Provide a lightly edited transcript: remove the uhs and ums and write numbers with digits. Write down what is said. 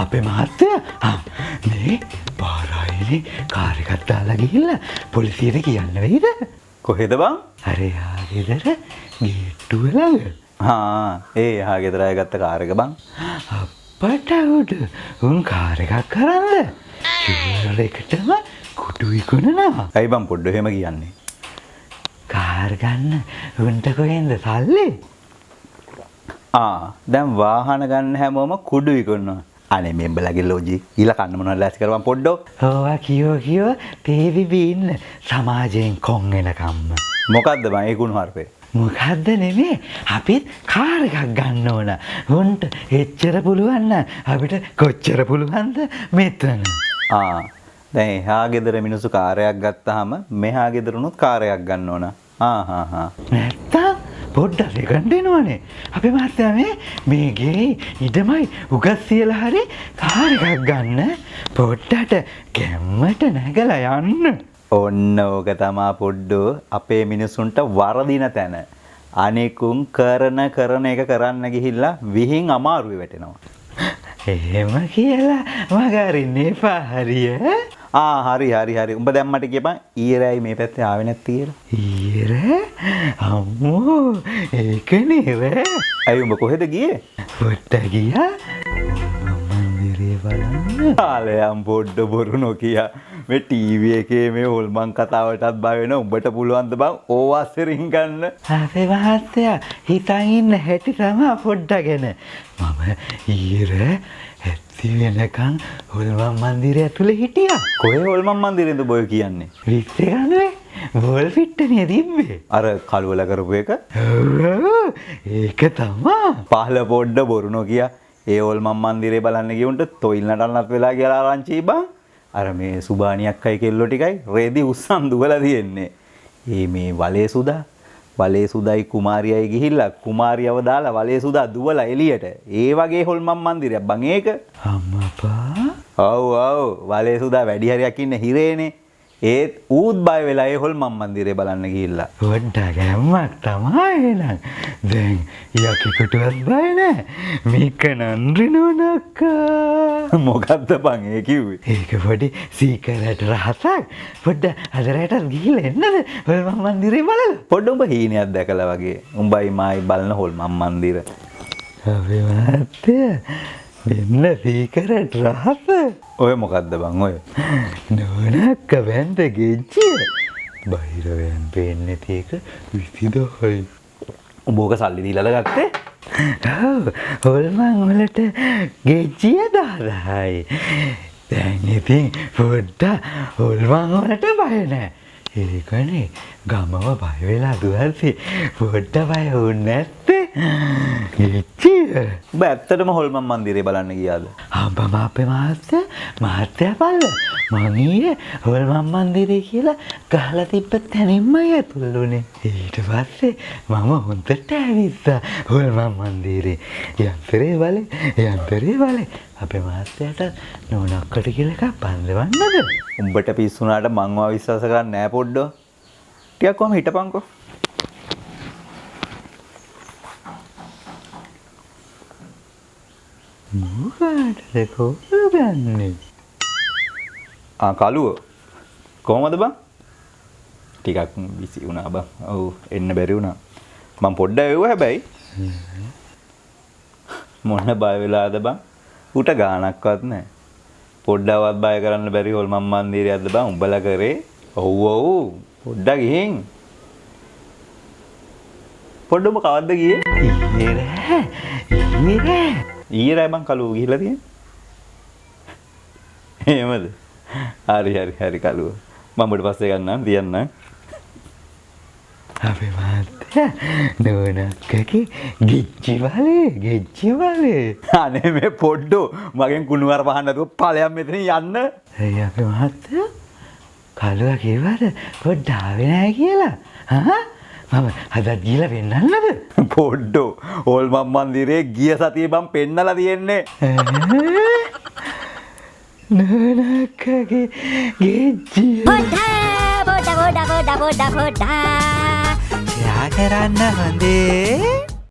අපේ මහත්තයා මේ පාරායිනේ කාර් එකක් දාලා ගිහිල්ලා පොලිසියට කියන්න වෙයිද? කොහෙද බං? අර යා ගෙදර ගේට්ටුව ළඟ. ඒ එහා ගෙදර අය ගත්ත කාර් එක බං. අප්පට උඩ උන් කාර් එකක් කරන්ද? චූර් එකටම කුඩු විකුණනවා. ඇයි බං පොඩ්ඩ එහෙම කියන්නේ? කාර් ගන්න උන්ට කොහෙන්ද සල්ලි? දැන් වාහන ගන්න හැමෝම කුඩු විකුණනවා. අනේ මෙම්බලගේ ලොජික් ඊළ කන්න මොනවද ලෑස්ති කරපන් පොඩ්ඩෝ. ඕවා කියෝ තේවිවි ඉන්න සමාජයෙන් කොන් වෙනකම්ම. මොකද්ද බං ඒ කුණු හර්පේ? මොකද්ද නෙමේ අපිත් කාර් එකක් ගන්න ඕන. උන්ට එච්චර පුළුවන් නම් අපිට කොච්චර පුළුවන්ද මෙතන. දැන් එහා ගෙදර මිනිස්සු කාර්යයක් ගත්තාම මෙහා ගෙදරුනුත් කාර්යයක් ගන්න ඕන. නැත්තම් පොඩ්ඩක් දෙකන් දෙනවනේ. අපේ මහත්තයා මේ ගේ ඉඩමයි උගස් සියලා හරි කාර් එකක් ගන්න පොඩ්ඩට කැම්මට නැගලා යන්න. ඔන්න ඕක තමා පොඩ්ඩෝ අපේ මිනිසුන්ට වරදින තැන. අනිකුන් කරන එක කරන්න ගිහිල්ලා විහිං අමාරුවේ වැටෙනවා. එහෙම කියලා මගරින්න එපා හරිය. හරි. උඹ දැම්මට කියපන් ඊරයි මේ පැත්තේ ආවේ නැති කියලා. ඊර? අම්මෝ ඒක නෙව. ඇයි උඹ කොහෙද ගියේ? පොට්ට ගියා. මන්දිරේ බලන්න. ආලයන් පොඩ්ඩ බොරු නොකිය. මේ ටීවී එකේ මේ හොල්මන් කතාවටත් බය වෙන උඹට පුළුවන් ද බං ඕවාස්සේ රින් ගන්න. අපේ මහත්තයා හිතන් ඉන්න හැටි තමයි පොඩ්ඩගෙන. මම ඊර ඇත්ති වෙනකන් හොල්මන් මන්දිරය ඇතුලේ හිටියා. කොහේ හොල්මන් මන්දිරේද බොය කියන්නේ? රික්සේ ගන්නේ බෝල් පිට්ටනේ තිබ්බේ. අර කළුවල කරපු එක? ඒක තමයි. පහල පොඩ්ඩ බොරු නොකිය. ඒ හොල්මන් මන්දිරේ බලන්න ගියුන්ට තොইল නටන්නත් වෙලා කියලා ආරංචි බං. අර මේ සුබානියක් අය කෙල්ලෝ ටිකයි රෙදි උස්සන් දුවලා තියෙන්නේ. මේ වලේ සුදායි කුමාරියයි ගිහිල්ලා කුමාරියව දාලා වලේ සුදා දුවලා එළියට. ඒ වගේ හොල්මන් මන්දිරයක් බං ඒක. අම්මපා. ඔව් වලේ සුදා වැඩි හරියක් ඉන්නේ හිරේනේ. ඒත් ඌත් බය වෙලා ඒ හොල්මන් මන්දිරේ බලන්න ගිහිල්ලා. පොඩ්ඩක් ගැම්මක් තමයි එහෙනම්. දැන් යකෙකුටවත් බය නැහැ. මේක නන්රිනෝනක්කා. මොකද්ද බං ඒ කිව්වේ? ඒක පොඩි සීකරට රහසක්. පොඩ්ඩ අදරයටත් ගිහිල්ලා එන්නද හොල්මන් මන්දිරේ බලලා. පොඩ්ඩ උඹ හීනයක් දැකලා වගේ. උඹයි මායි බලන හොල්මන් මන්දිර. අපේ මහත්තයා දෙන්න සීකරට රහස. ඔය මොකද්ද බං ඔය? නෝනක්ක වැන්ද ගෙච්චිය. බහිරවයන් පේන්නේ තේක 20000යි. උඹ ඕක සල්ලි දීලාද ගත්තේ? ඔව් හොල්මන් වලට ගෙච්චිය 1000යි. දැන් ඉතින් පොඩ්ඩක් හොල්මන් වලට බය නැහැ. ඒකනේ ගමව බය වෙලා දුවල්සේ පොඩ්ඩ බය වුනේ නැත්තේ. ගෙච්චිය. උඹ ඇත්තටම හොල්මන් මන්දිරේ බලන්න ගියාද? අපේ මහත්තයා බලල. මං ඊයේ හොල්මන් මන්දිරේ කියලා ගහලා තිබ්බ තැනින්මයි ඇතුල් උනේ. ඊට පස්සේ මම හොඳට ඇවිත්තා හොල්මන් මන්දිරේ. යන්තරේ බලේ. අපේ මහත්තයාට නෝනක්කට කියලා එකක් බඳවන්නද? උඹට පිස්සුනාට මං වා විශ්වාස කරන්නේ නෑ පොඩ්ඩෝ. ටිකක් කොහම හිටපන්කෝ. මොකටද කොහොමදන්නේ? කළුව. කොහමද බං? ටිකක් බිසි වුණා බං. ඔව් එන්න බැරි වුණා. මං පොඩ්ඩක් එවුවා හැබැයි. මොන බය වෙලාද බං? උට ගානක්වත් නැහැ. පොඩ්ඩවත් බය කරන්න බැරි හොල්මන් මන්දිරයක්ද බං උඹලා කරේ? ඔව් පොඩ්ඩක් ගිහින්. පොඩ්ඩම කවද්ද ගියේ? ඊයේ බං කළුව ගිහිල්ලා තියෙන්නේ. එහෙමද? හරි කළුව. මම ඔබට පස්සේ ගන්නම් තියන්න. අපේ මහත්තයා නෝනක්කගේ ගෙච්චි වලේ. අනේ මේ පොඩ්ඩෝ මගෙන් කුණුවර පහන්න නැතුව ඵලයන් මෙතනින් යන්න. ඇයි අපේ මහත්තයා කළුවා කිව්වද පොඩ්ඩ ආවේ නැහැ කියලා? මම හදත් ගිහලා පෙන්නන්නද? පොඩ්ඩෝ හොල්මන් මන්දිරේ ගිය සතියේ මම පෙන්නලා තියෙන්නේ. නෝනක්කගේ ගෙච්චි. පොඩ. යා කරන්න හොඳේ.